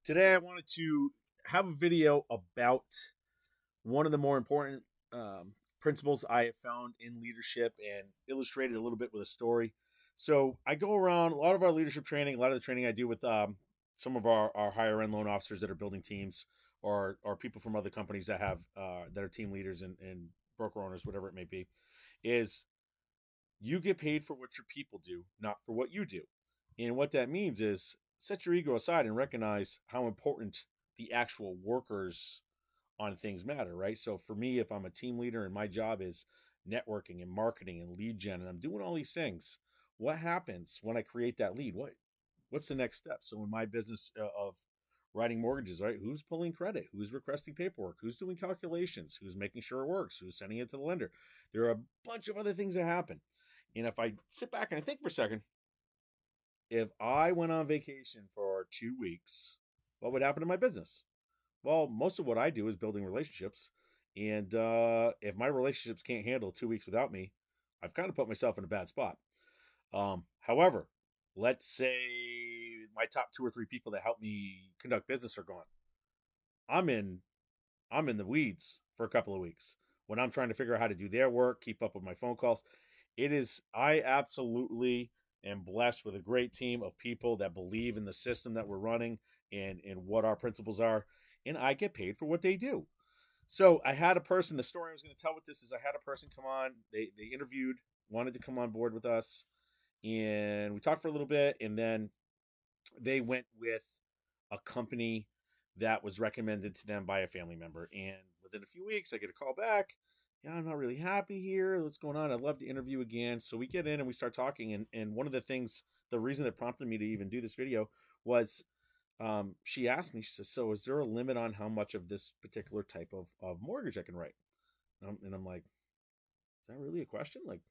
Today, I wanted to have a video about one of the more important principles I have found in leadership and illustrated a little bit with a story. So, I go around a lot of our leadership training, a lot of the training I do with some of our higher end loan officers that are building teams or people from other companies that have that are team leaders and broker owners, whatever it may be, is you get paid for what your people do, not for what you do. And what that means is set your ego aside and recognize how important the actual workers on things matter, right? So for me, if I'm a team leader and my job is networking and marketing and lead gen and I'm doing all these things, what happens when I create that lead? What's the next step? So in my business of writing mortgages, right? Who's pulling credit? Who's requesting paperwork? Who's doing calculations? Who's making sure it works? Who's sending it to the lender? There are a bunch of other things that happen. And if I sit back and I think for a second, if I went on vacation for 2 weeks, what would happen to my business? Well, most of what I do is building relationships. And if my relationships can't handle 2 weeks without me, I've kind of put myself in a bad spot. However, let's say my top two or three people that help me conduct business are gone. I'm in I'm in the weeds for a couple of weeks when I'm trying to figure out how to do their work, keep up with my phone calls. I absolutely am blessed with a great team of people that believe in the system that we're running and what our principles are. And I get paid for what they do. So I had a person, the story I was going to tell with this is I had a person come on, they interviewed, wanted to come on board with us, and we talked for a little bit, and then they went with a company that was recommended to them by a family member. And within a few weeks, I get a call back. Yeah, I'm not really happy here. What's going on? I'd love to interview again. So we get in and we start talking. And one of the things, the reason that prompted me to even do this video was she asked me, she says, so is there a limit on how much of this particular type of mortgage I can write? And I'm like, is that really a question? Like,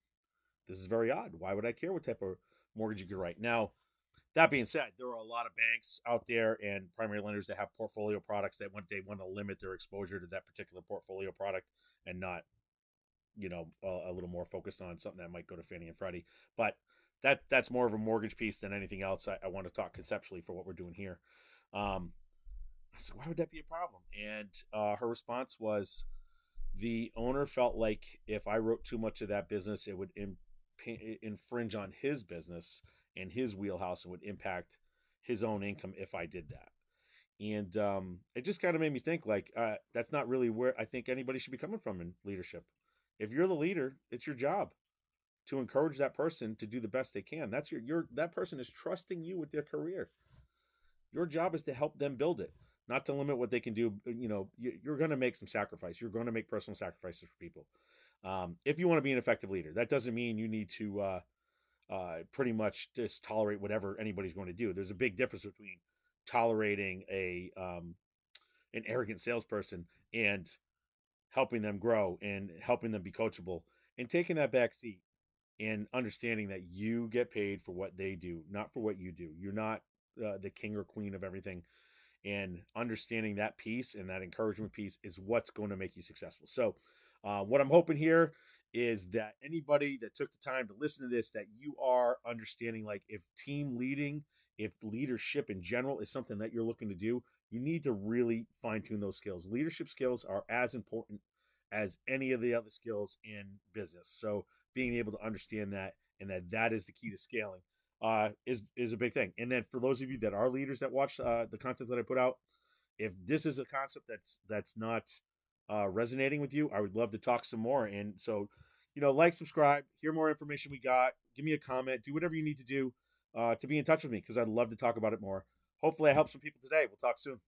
this is very odd. Why would I care what type of mortgage you could write? Now, that being said, there are a lot of banks out there and primary lenders that have portfolio products that they want to limit their exposure to that particular portfolio product and not, a little more focused on something that might go to Fannie and Freddie. But that's more of a mortgage piece than anything else. I want to talk conceptually for what we're doing here. I said, why would that be a problem? And her response was the owner felt like if I wrote too much of that business, it would infringe on his business and his wheelhouse and would impact his own income if I did that. And it just kind of made me think like that's not really where I think anybody should be coming from in leadership. If you're the leader, it's your job to encourage that person to do the best they can. That's your that person is trusting you with their career. Your job is to help them build it, not to limit what they can do. You're going to make some sacrifice. You're going to make personal sacrifices for people. If you want to be an effective leader, that doesn't mean you need to pretty much just tolerate whatever anybody's going to do. There's a big difference between tolerating an arrogant salesperson and helping them grow and helping them be coachable and taking that back seat and understanding that you get paid for what they do, not for what you do. You're not the king or queen of everything. And understanding that piece and that encouragement piece is what's going to make you successful. So, what I'm hoping here is that anybody that took the time to listen to this, that you are understanding, like if team leading, if leadership in general is something that you're looking to do, you need to really fine tune those skills. Leadership skills are as important as any of the other skills in business. So being able to understand that and that is the key to scaling is a big thing. And then for those of you that are leaders that watch the content that I put out, if this is a concept that's not resonating with you, I would love to talk some more. And so, like, subscribe, hear more information we got, give me a comment, do whatever you need to do to be in touch with me because I'd love to talk about it more. Hopefully, I help some people today. We'll talk soon.